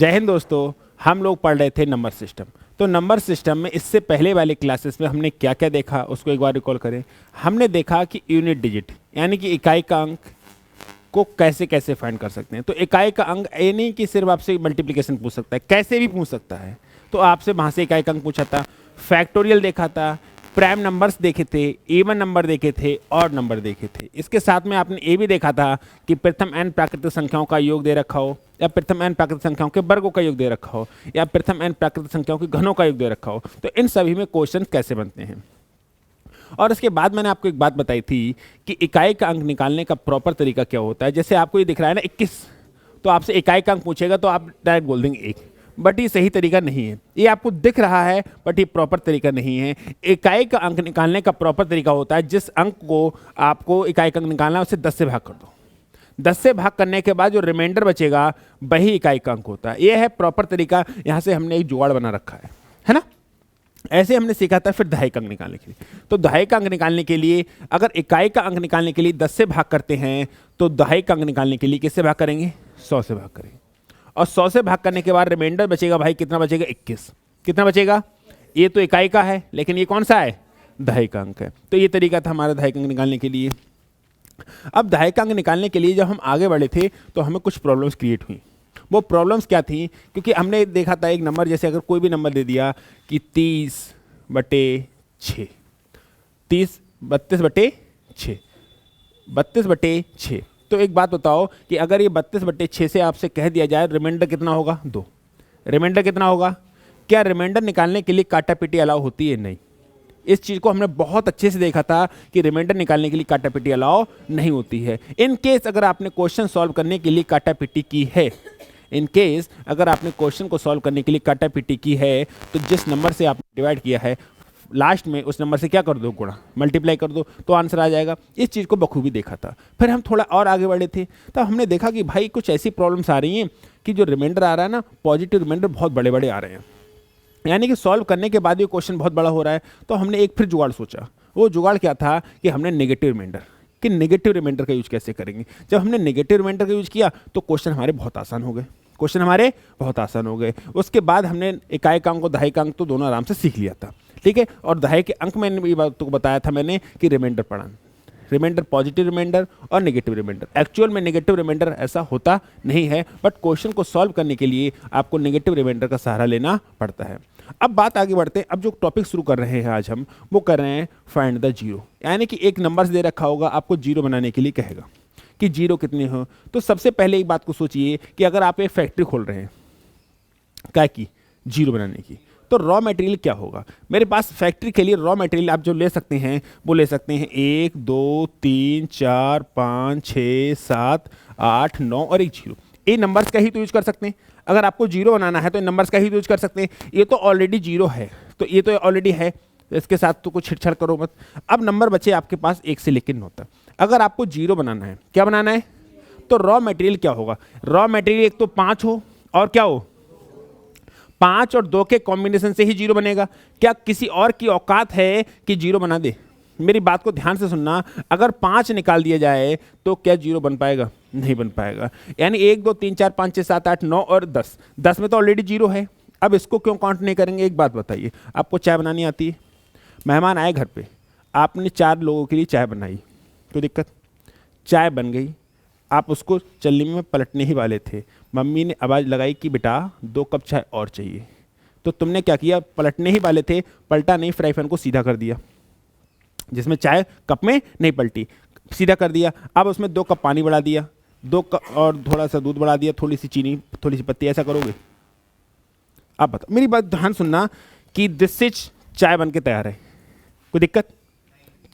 जय हिंद दोस्तों। हम लोग पढ़ रहे थे नंबर सिस्टम। तो नंबर सिस्टम में इससे पहले वाले क्लासेस में हमने क्या क्या देखा उसको एक बार रिकॉल करें। हमने देखा कि यूनिट डिजिट यानी कि इकाई का अंक को कैसे कैसे फाइंड कर सकते हैं। तो इकाई का अंक ये नहीं कि सिर्फ आपसे मल्टीप्लिकेशन पूछ सकता है, कैसे भी पूछ सकता है। तो आपसे वहाँ से इकाई का अंक पूछा था, फैक्टोरियल देखा था, प्राइम नंबर्स देखे थे, इवन नंबर देखे थे, और नंबर देखे थे। इसके साथ में आपने ये भी देखा था कि प्रथम n प्राकृतिक संख्याओं का योग दे रखा हो, या प्रथम n प्राकृतिक संख्याओं के वर्गों का योग दे रखा हो, या प्रथम n प्राकृतिक संख्याओं के घनों का योग दे रखा हो। तो इन सभी में क्वेश्चन कैसे बनते हैं। और इसके बाद मैंने आपको एक बात बताई थी कि इकाई का अंक निकालने का प्रॉपर तरीका क्या होता है। जैसे आपको ये दिख रहा है ना 21, तो आपसे इकाई का अंक पूछेगा तो आप डायरेक्ट बोल देंगे 1, बट ये सही तरीका नहीं है। ये आपको दिख रहा है बट ये प्रॉपर तरीका नहीं है। इकाई का अंक निकालने का प्रॉपर तरीका होता है जिस अंक को आपको इकाई का अंक निकालना है उसे 10 से भाग कर दो। 10 से भाग करने के बाद जो रिमाइंडर बचेगा वही इकाई का अंक होता है। ये है प्रॉपर तरीका। यहाँ से हमने एक जुगाड़ बना रखा है ना। ऐसे हमने सीखा था। फिर दहाई का अंक निकालने के लिए, तो दहाई का अंक निकालने के लिए अगर इकाई का अंक निकालने के लिए 10 से भाग करते हैं तो दहाई का अंक निकालने के लिए किससे भाग करेंगे? 100 से भाग करेंगे। और 100 से भाग करने के बाद रिमाइंडर बचेगा भाई, कितना बचेगा? 21। कितना बचेगा? ये तो इकाई का है लेकिन ये कौन सा है? दहाई का अंक है। तो ये तरीका था हमारा दहाई का अंक निकालने के लिए। अब दहाई का अंक निकालने के लिए जब हम आगे बढ़े थे तो हमें कुछ प्रॉब्लम्स क्रिएट हुई। वो प्रॉब्लम्स क्या थी? क्योंकि हमने देखा था एक नंबर, जैसे अगर कोई भी नंबर दे दिया कि 30/6, 32/6, 32/6, तो एक बात बताओ कि अगर ये 32/6 से आपसे कह दिया जाए रिमाइंडर कितना होगा? 2। रिमाइंडर कितना होगा? क्या रिमाइंडर निकालने के लिए काटा पीटी अलाउ होती है? नहीं। इस चीज़ को हमने बहुत अच्छे से देखा था कि रिमाइंडर निकालने के लिए काटा पीटी अलाउ नहीं होती है। इन केस अगर आपने क्वेश्चन सॉल्व करने के लिए काटा पीटी की है, इन केस अगर आपने क्वेश्चन को सॉल्व करने के लिए काटा पीटी की है, तो जिस नंबर से आपने डिवाइड किया है लास्ट में उस नंबर से क्या कर दो? गुणा, मल्टीप्लाई कर दो, तो आंसर आ जाएगा। इस चीज़ को बखूबी देखा था। फिर हम थोड़ा और आगे बढ़े थे तब हमने देखा कि भाई कुछ ऐसी प्रॉब्लम्स आ रही हैं कि जो रिमाइंडर आ रहा है ना, पॉजिटिव रिमाइंडर बहुत बड़े बड़े आ रहे हैं, यानी कि सॉल्व करने के बाद ये क्वेश्चन बहुत बड़ा हो रहा है। तो हमने एक फिर जुगाड़ सोचा। वो जुगाड़ क्या था कि हमने नेगेटिव रिमाइंडर, कि नेगेटिव रिमाइंडर का यूज कैसे करेंगे। जब हमने नेगेटिव रिमाइंडर का यूज किया तो क्वेश्चन हमारे बहुत आसान हो गए। उसके बाद हमने इकाई का अंक और दहाई का अंक तो दोनों आराम से सीख लिया था, ठीक है। और दहाई के अंक में ये बात तो बताया था मैंने कि रिमाइंडर पढ़ा, रिमाइंडर पॉजिटिव रिमाइंडर और नेगेटिव रिमाइंडर। एक्चुअल में नेगेटिव रिमाइंडर ऐसा होता नहीं है, बट क्वेश्चन को सॉल्व करने के लिए आपको नेगेटिव रिमाइंडर का सहारा लेना पड़ता है। अब बात आगे बढ़ते हैं। अब जो टॉपिक शुरू कर रहे हैं आज हम, वो कर रहे हैं फाइंड द जीरो। यानी कि एक नंबर दे रखा होगा, आपको जीरो बनाने के लिए कहेगा कि जीरो कितने हो। तो सबसे पहले एक बात को सोचिए कि अगर आप एक फैक्ट्री खोल रहे हैं क्या की? जीरो बनाने की, तो रॉ मटेरियल क्या होगा? मेरे पास फैक्ट्री के लिए रॉ मटेरियल आप जो ले सकते हैं वो ले सकते हैं 1 2 3 4 5 6 7 8 9 और एक जीरो। ये नंबर्स का ही तो यूज कर सकते हैं। अगर आपको जीरो बनाना है तो इन नंबर्स का ही यूज कर सकते हैं। ये तो ऑलरेडी जीरो है, तो ये तो ऑलरेडी है, तो इसके साथ तो कुछ छिड़छाड़ करो मत। अब नंबर बचे आपके पास 1 से लेकर 9 तक। अगर आपको जीरो बनाना है, क्या बनाना है? तो रॉ मटेरियल क्या होगा? रॉ मटेरियल एक तो 5 हो और क्या हो? 5 और 2 के कॉम्बिनेशन से ही जीरो बनेगा। क्या किसी और की औकात है कि जीरो बना दे? मेरी बात को ध्यान से सुनना। अगर 5 निकाल दिया जाए तो क्या जीरो बन पाएगा? नहीं बन पाएगा। यानी 1 2 3 4 5 6 7 8 9 और 10, 10 में तो ऑलरेडी जीरो है। अब इसको क्यों काउंट नहीं करेंगे? एक बात बताइए, आपको चाय बनानी आती है, मेहमान आए घर पे, आपने 4 लोगों के लिए चाय बनाई, कोई दिक्कत? चाय बन गई, आप उसको चलनी में पलटने ही वाले थे, मम्मी ने आवाज़ लगाई कि बेटा 2 कप चाय और चाहिए। तो तुमने क्या किया? पलटने ही वाले थे, पलटा नहीं, फ्राई पैन को सीधा कर दिया, जिसमें चाय कप में नहीं पलटी, सीधा कर दिया। अब उसमें 2 कप पानी बढ़ा दिया, 2 कप और थोड़ा सा दूध बढ़ा दिया, थोड़ी सी चीनी, थोड़ी सी पत्ती, ऐसा करोगे? आप बताओ, मेरी बात ध्यान सुनना कि दिस इज चाय बन के तैयार है, कोई दिक्कत?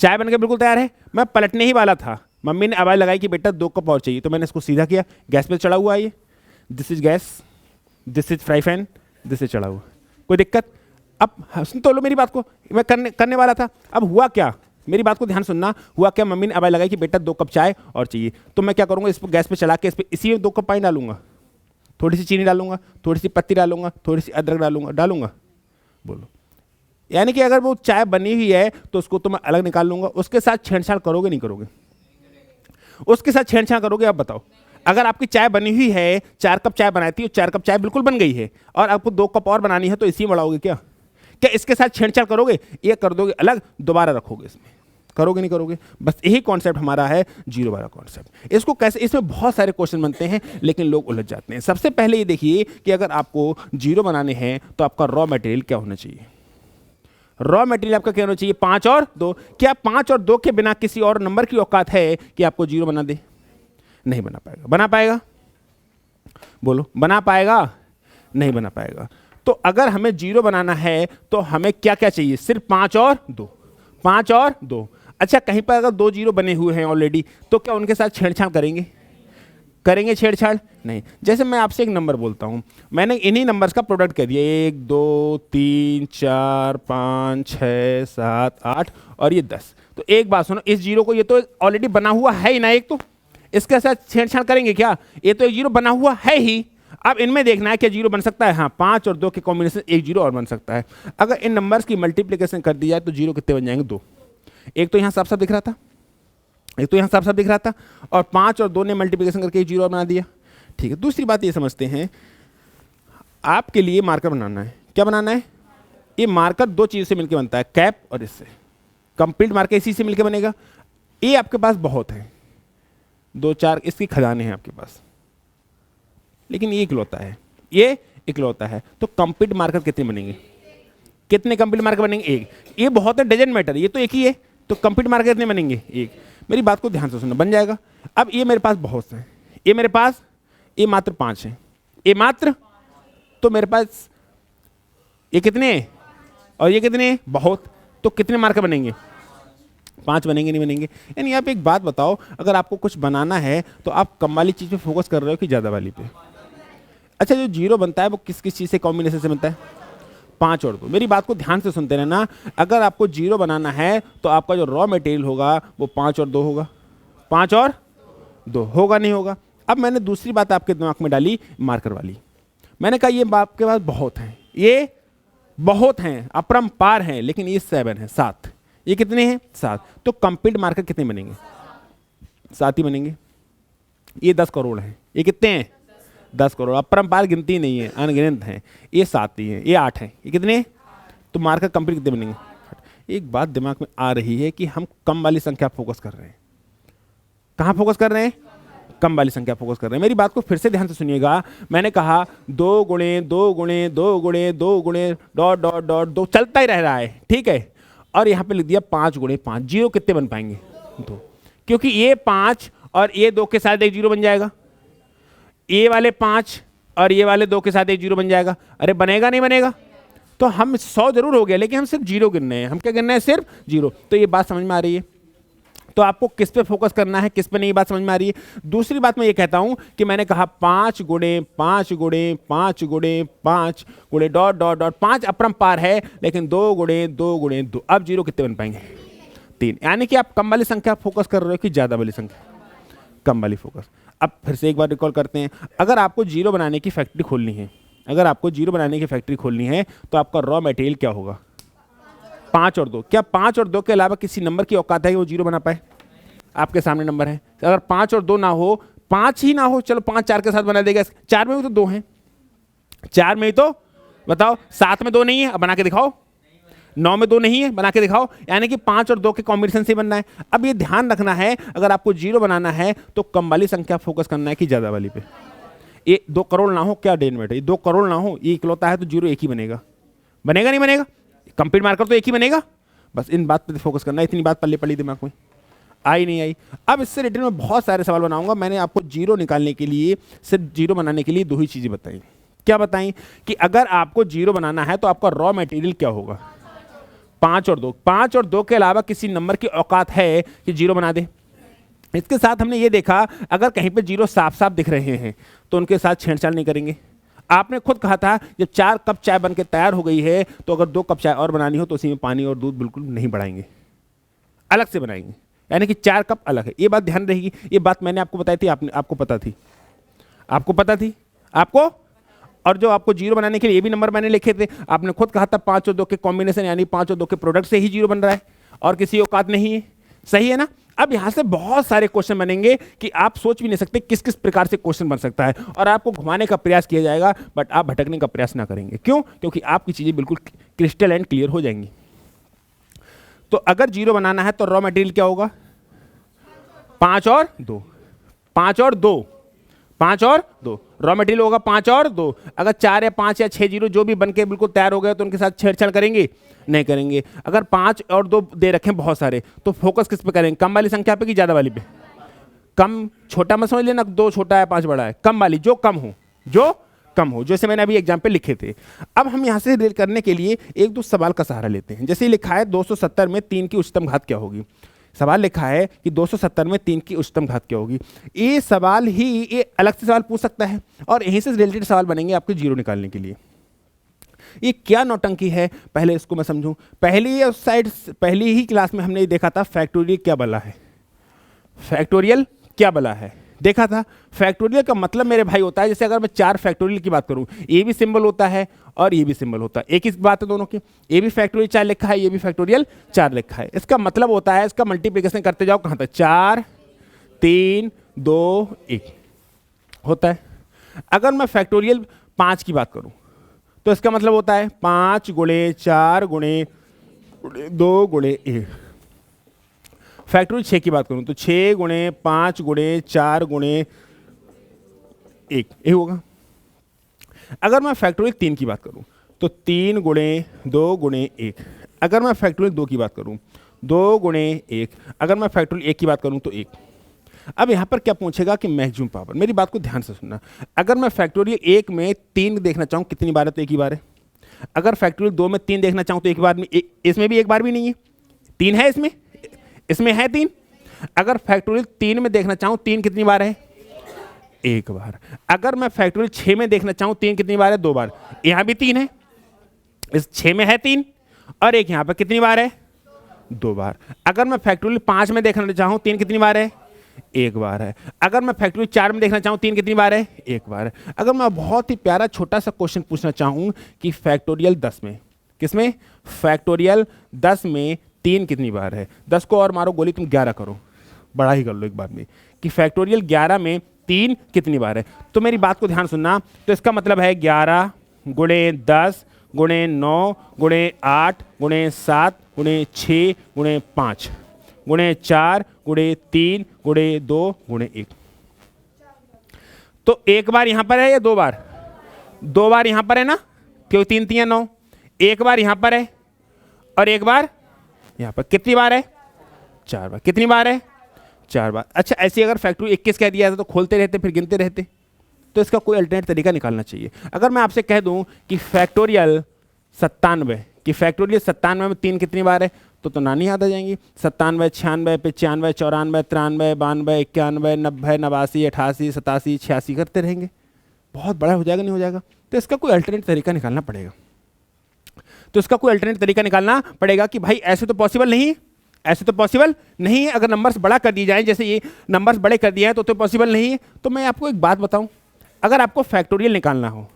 चाय बन के बिल्कुल तैयार है। मैं पलटने ही वाला था, मम्मी ने आवाज़ लगाई कि बेटा 2 कप और चाहिए, तो मैंने इसको सीधा किया, गैस पे चढ़ा हुआ है ये, this is gas, this is fry pan, this is चढ़ा हुआ, कोई दिक्कत? अब सुन तो लो मेरी बात को, मैं करने वाला था। अब हुआ क्या? मेरी बात को ध्यान सुनना। हुआ क्या? मम्मी ने आवाज़ लगाई कि बेटा 2 कप चाय और चाहिए, तो मैं क्या करूँगा? इसको गैस पे चला के इसी में 2 कप पानी डालूंगा, थोड़ी सी चीनी डालूंगा, थोड़ी सी पत्ती डालूंगा, थोड़ी सी अदरक डालूंगा। बोलो, यानी कि अगर वो चाय बनी हुई है तो उसको तो मैं अलग निकाल लूंगा। उसके साथ छेड़छाड़ करोगे नहीं करोगे? उसके साथ छेड़छाड़ करोगे? आप बताओ। अगर आपकी चाय बनी हुई है, 4 कप चाय बनाई थी और 4 कप चाय बिल्कुल बन गई है और आपको 2 कप और बनानी है, तो इसी में बढ़ाओगे क्या? क्या इसके साथ छेड़छाड़ करोगे? ये कर दोगे अलग, दोबारा रखोगे इसमें? करोगे नहीं करोगे? बस यही कॉन्सेप्ट हमारा है जीरो वाला कॉन्सेप्ट। इसको कैसे, इसमें बहुत सारे क्वेश्चन बनते हैं लेकिन लोग उलझ जाते हैं। सबसे पहले ये देखिए कि अगर आपको जीरो बनाने हैं तो आपका रॉ मटेरियल क्या होना चाहिए? रॉ मटेरियल आपका क्या होना चाहिए? 5 और 2। क्या 5 और 2 के बिना किसी और नंबर की औकात है कि आपको जीरो बना दे? नहीं बना पाएगा। बना पाएगा? बोलो, बना पाएगा? नहीं बना पाएगा। तो अगर हमें जीरो बनाना है तो हमें क्या क्या चाहिए? सिर्फ 5 और 2। 5 और 2। अच्छा, कहीं पर अगर 2 जीरो बने हुए हैं ऑलरेडी, तो क्या उनके साथ छेड़छाड़ करेंगे? करेंगे छेड़छाड़? नहीं। जैसे मैं आपसे एक नंबर बोलता हूं, मैंने इन्हीं नंबर्स का प्रोडक्ट कर दिया, 1 2 3 4 5 6 7 8 और ये 10। तो एक बात सुनो, इस जीरो को, ये तो ऑलरेडी बना हुआ है ही ना एक, तो इसके साथ छेड़छाड़ करेंगे क्या? ये तो एक जीरो बना हुआ है ही। अब इनमें देखना है कि जीरो बन सकता है। हाँ, 5 और 2 के कॉम्बिनेशन एक जीरो और बन सकता है। अगर इन नंबर्स की मल्टीप्लिकेशन कर दी जाए तो जीरो कितने बन जाएंगे? 2। एक तो यहाँ साफ साफ दिख रहा था, एक तो यहाँ साफ साफ दिख रहा था, और 5 और 2 ने मल्टीप्लिकेशन करके एक जीरो और बना दिया। ठीक है, दूसरी बात ये समझते हैं, आपके लिए मार्कर बनाना है। क्या बनाना है? ये मार्कर 2 चीज़ से मिलकर बनता है, कैप और इससे। कंप्लीट मार्कर इसी से मिलकर बनेगा। ये आपके पास बहुत है, 2-4 इसकी खजाने हैं आपके पास, लेकिन ये इकलौता है, ये इकलौता है। तो कंप्लीट मार्कर कितने बनेंगे? कितने कंप्लीट मार्कर बनेंगे? एक। ये बहुत है, डजन मैटर, ये तो एक ही है। तो कंप्लीट मार्कर कितने बनेंगे? एक। मेरी बात को ध्यान से सुनना, बन जाएगा। अब ये मेरे पास बहुत हैं, ये मेरे पास, ये मात्र 5 हैं, ये मात्र, तो मेरे पास ये कितने हैं और ये कितने हैं? बहुत। तो कितने मार्कर बनेंगे? 5 बनेंगे, नहीं बनेंगे? यानी आप एक बात बताओ, अगर आपको कुछ बनाना है तो आप कम वाली चीज़ पे फोकस कर रहे हो कि ज़्यादा वाली पे? अच्छा, जो जीरो बनता है वो किस किस चीज़ से कॉम्बिनेशन से बनता है? 5 और 2। मेरी बात को ध्यान से सुनते रहना। अगर आपको जीरो बनाना है तो आपका जो रॉ मटेरियल होगा वो 5 और 2 होगा। 5 और 2 होगा, नहीं होगा? अब मैंने दूसरी बात आपके दिमाग में डाली, मार्कर वाली। मैंने कहा ये आपके पास बहुत हैं, ये बहुत हैं, अपरंपार हैं, लेकिन ये 7 है, 7। ये कितने हैं? 7। तो कंप्लीट मार्कर कितने बनेंगे? 7 ही बनेंगे। ये 10 करोड़ हैं, ये कितने हैं? 10 करोड़। अपरंपार गिनती नहीं है, अनगिनत हैं। ये 7 ही हैं, ये 8 हैं, ये कितने? तो मार्कर कंप्लीट कितने बनेंगे? एक बात दिमाग में आ रही है कि हम कम वाली संख्या फोकस कर रहे हैं। कहाँ फोकस कर रहे हैं? कम वाली संख्या फोकस कर रहे हैं। मेरी बात को फिर से ध्यान से सुनिएगा। मैंने कहा 2 गुणे 2 गुणे 2 गुणे 2 गुणे डॉट डॉट डॉट 2 चलता ही रह रहा है, ठीक है। और यहाँ पे लिख दिया 5 गुणे 5। जीरो कितने बन पाएंगे? 2, क्योंकि ये 5 और ये 2 के साथ एक जीरो बन जाएगा। ये वाले 5 और ये वाले 2 के साथ एक जीरो बन जाएगा। अरे बनेगा नहीं बनेगा? तो हम 100 जरूर हो गया, लेकिन हम सिर्फ जीरो गिन रहे हैं। हम क्या गिन रहे हैं? सिर्फ जीरो। तो ये बात समझ में आ रही है? तो आपको किस पे फोकस करना है, किस पे नहीं, बात समझ में आ रही है? दूसरी बात मैं ये कहता हूं कि मैंने कहा 5 गुणे 5 गुणे 5 गुणे 5 गुणे डॉट डॉट डॉट 5 अपरंपार है, लेकिन 2 गुणे 2 गुणे 2। अब जीरो कितने बन पाएंगे? 3। यानी कि आप कम वाली संख्या फोकस कर रहे हो कि ज्यादा वाली संख्या? कम वाली फोकस। अब फिर से एक बार रिकॉल करते हैं। अगर आपको जीरो बनाने की फैक्ट्री खोलनी है, अगर आपको जीरो बनाने की फैक्ट्री खोलनी है तो आपका रॉ मटेरियल क्या होगा? 5 और 2। क्या 5 और 2 के अलावा किसी नंबर की औकात है कि वो जीरो बना पाए? आपके सामने नंबर है। अगर 5 और 2 ना हो, 5 ही ना हो, चलो 5 4 के साथ बना देगा। 4 में भी तो 2 हैं, 4 में ही तो बताओ। 7 में 2 नहीं है, अब बना के दिखाओ। 9 में 2 नहीं है, बना के दिखाओ। यानी कि 5 और 2 के कॉम्बिनेशन से बनना है। अब ये ध्यान रखना है, अगर आपको जीरो बनाना है तो कम वाली संख्या फोकस करना है कि ज्यादा वाली पे। ये 2 करोड़ ना हो, क्या डेन बेटा, ये 2 करोड़ ना हो, ये इकलौता है तो जीरो एक ही बनेगा। बनेगा नहीं बनेगा? कंप्लीट मार्कर तो एक ही बनेगा। बस इन बात पे फोकस करना है। इतनी बात पल्ले पड़ी दिमाग में, आई नहीं आई? अब इससे रिलेटेड मैं बहुत सारे सवाल बनाऊंगा। मैंने आपको जीरो निकालने के लिए, सिर्फ जीरो बनाने के लिए 2 ही चीजें बताई। क्या बताई? कि अगर आपको जीरो बनाना है तो आपका रॉ मटेरियल क्या होगा? 5 और 2। 5 और 2 के अलावा किसी नंबर की औकात है कि जीरो बना दे? इसके साथ हमने ये देखा, अगर कहीं पे जीरो साफ साफ दिख रहे हैं तो उनके साथ छेड़छाड़ नहीं करेंगे। आपने खुद कहा था जब 4 कप चाय बन के तैयार हो गई है तो अगर 2 कप चाय और बनानी हो तो उसी में पानी और दूध बिल्कुल नहीं बढ़ाएंगे, अलग से बनाएंगे। यानी कि 4 कप अलग है। ये बात ध्यान रहेगी। ये बात मैंने आपको बताई थी, आपको पता थी? आपको पता थी? आपको? और जो आपको जीरो बनाने के लिए ये भी नंबर मैंने लिखे थे। आपने खुद कहा था 5 और 2 के कॉम्बिनेशन, यानी 5 और 2 के प्रोडक्ट से ही जीरो बन रहा है और किसी औकात नहीं है। सही है ना? अब यहां से बहुत सारे क्वेश्चन बनेंगे कि आप सोच भी नहीं सकते किस किस प्रकार से क्वेश्चन बन सकता है, और आपको घुमाने का प्रयास किया जाएगा बट आप भटकने का प्रयास ना करेंगे। क्यों? क्योंकि आपकी चीजें बिल्कुल क्रिस्टल एंड क्लियर हो जाएंगी। तो अगर 0 बनाना है तो रॉ मटेरियल क्या होगा? 5 और 2, 5 और 2, 5 और 2 रॉ मटेरियल होगा 5 और 2। अगर 4 या 5 या 6 जीरो जो भी बन के बिल्कुल तैयार हो गए तो उनके साथ छेड़छाड़ करेंगे? नहीं करेंगे। अगर 5 और 2 दे रखें बहुत सारे तो फोकस किस पे करेंगे? कम वाली संख्या पे कि ज़्यादा वाली पे? कम, छोटा मत समझ लेना 2 छोटा है 5 बड़ा है, कम वाली जो कम हो, जो कम हो, जैसे मैंने अभी एग्जाम्पल लिखे थे। अब हम यहाँ से रिलेट करने के लिए एक दो सवाल का सहारा लेते हैं। जैसे लिखा है 270 में 3 की उच्चतम घात क्या होगी। सवाल लिखा है कि 270 में 3 की उच्चतम घात क्या होगी। ये सवाल ही ये अलग से सवाल पूछ सकता है और यहीं से रिलेटेड सवाल बनेंगे आपके 0 निकालने के लिए। ये क्या नौटंकी है, पहले इसको मैं समझूं। पहली ही क्लास में हमने ये देखा था फैक्टोरियल क्या बला है। फैक्टोरियल क्या बला है देखा था। फैक्टोरियल का मतलब मेरे भाई होता है, जैसे अगर मैं 4 फैक्टोरियल की बात करूं, ये भी सिंबल होता है और ये भी सिंबल होता है, एक ही बात है दोनों की। ये भी फैक्टोरियल 4 लिखा है, ये भी फैक्टोरियल 4 लिखा है। इसका मतलब होता है, इसका मल्टीप्लिकेशन करते जाओ कहां तक? 4 3 2 1 होता है। अगर मैं फैक्टोरियल 5 की बात करूं तो इसका मतलब होता है 5 गुणे 4 गुणे 2 गुणे 1। फैक्टोरियल 6 की बात करूं तो 6 गुणे 5 गुणे 4 गुणे 1 ये होगा। अगर मैं फैक्टोरियल 3 की बात करूं तो 3 गुणे 2 गुणे 1। अगर मैं फैक्टोरियल 2 की बात करूं 2 गुणे 1। अगर मैं फैक्टोरियल 1 की बात करूं तो 1। अब यहां पर क्या पूछेगा कि मैक्सिमम पावर। मेरी बात को ध्यान से सुनना। अगर मैं फैक्टोरियल 1 में 3 देखना चाहूं कितनी बार है? तो एक ही बार है। अगर फैक्टोरियल 2 में 3 देखना चाहूं तो एक बार में, इसमें भी एक बार भी नहीं है, 3 है इसमें है 3। अगर फैक्टोरियल 3 में देखना चाहूं 3 कितनी बार है? एक बार। अगर मैं फैक्टोरियल 6 में देखना चाहूं 3 कितनी बार है? 2 बार। यहां भी 3 है, इस 6 में है 3, और एक यहां पर कितनी बार है? 2 बार। अगर मैं फैक्टोरियल 5 में देखना चाहूं 3 कितनी बार है? एक बार है। अगर मैं फैक्टोरियल 4 में देखना चाहूं 3 कितनी बार है? एक बार है। अगर मैं बहुत ही प्यारा छोटा सा क्वेश्चन पूछना चाहूं कि फैक्टोरियल 10 में, किसमें? फैक्टोरियल 10 में 3 कितनी बार है? 10 को और मारो गोली, तुम 11 करो, बड़ा ही कर लो एक बार में, कि फैक्टोरियल 11 में 3 कितनी बार है। तो मेरी बात को ध्यान सुनना। तो इसका मतलब है 11 गुणे 10 गुणे 9 गुणे 8 गुणे 7 गुणे 6 गुणे 5 गुणे 4 गुणे 3 गुणे 2 गुणे 1। तो एक बार यहां पर है या 2 बार? 2 बार यहां पर है ना, क्यों 3 3 9। एक बार यहां पर है और एक बार यहां पर। कितनी बार है? 4 बार। कितनी बार है? 4 बार। अच्छा, ऐसे अगर फैक्टोरियल 21 कह दिया था तो खोलते रहते फिर गिनते रहते, तो इसका कोई अल्टरनेट तरीका निकालना चाहिए। अगर मैं आपसे कह दूं कि फैक्टोरियल 97, कि फैक्टोरियल 97 में 3 कितनी बार है, तो नानी याद आ जाएंगी। 97 96 95 94 93 92 91 90 89 88 87 86 करते रहेंगे। बहुत बड़ा हो जाएगा, नहीं हो जाएगा? तो इसका कोई अल्टरनेट तरीका निकालना पड़ेगा। कि भाई ऐसे तो पॉसिबल नहीं, ऐसे तो पॉसिबल नहीं है। अगर नंबर्स बड़ा कर दिए जाए, जैसे ये नंबर्स बड़े कर दिए हैं तो पॉसिबल नहीं है। तो मैं आपको एक बात बताऊं, अगर आपको फैक्टोरियल निकालना हो,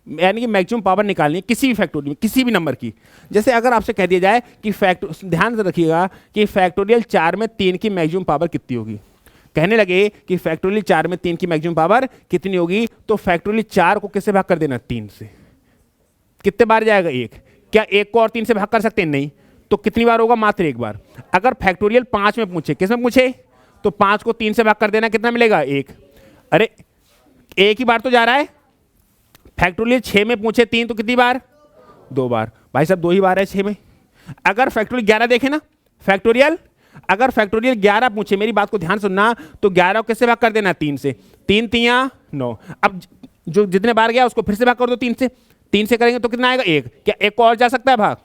यानी कि मैक्सिमम पावर निकालनी है किसी भी फैक्टोरियल में, किसी भी नंबर की, जैसे अगर आपसे कह दिया जाए कि ध्यान से रखिएगा कि फैक्टोरियल 4 में 3 की मैक्सिमम पावर कितनी होगी। कहने लगे कि फैक्टोरियल 4 में 3 की मैक्सिमम पावर कितनी होगी, तो फैक्टोरियल 4 को किससे भाग कर देना? 3 से। कितने बार जाएगा? 1। क्या 1 को और 3 से भाग कर सकते हैं? नहीं। तो कितनी बार होगा? मात्र 1 बार। अगर फैक्टोरियल 5 में पूछे, किस में पूछे, तो 5 को 3 से भाग कर देना, कितना मिलेगा? 1। अरे एक ही बार तो जा रहा है। फैक्टोरियल 6 में पूछे 3 तो कितनी बार? 2 बार। भाई साहब 2 ही बार है 6 में। अगर फैक्टोरियल 11 देखे ना, अगर फैक्टोरियल 11 पूछे, मेरी बात को ध्यान सुनना, तो 11 को किससे भाग कर देना? 3 से। 3 3 9। अब जो जितने बार गया उसको फिर से भाग कर दो 3 से। 3 से करेंगे तो कितना आएगा? 1। क्या 1 को और जा सकता है भाग?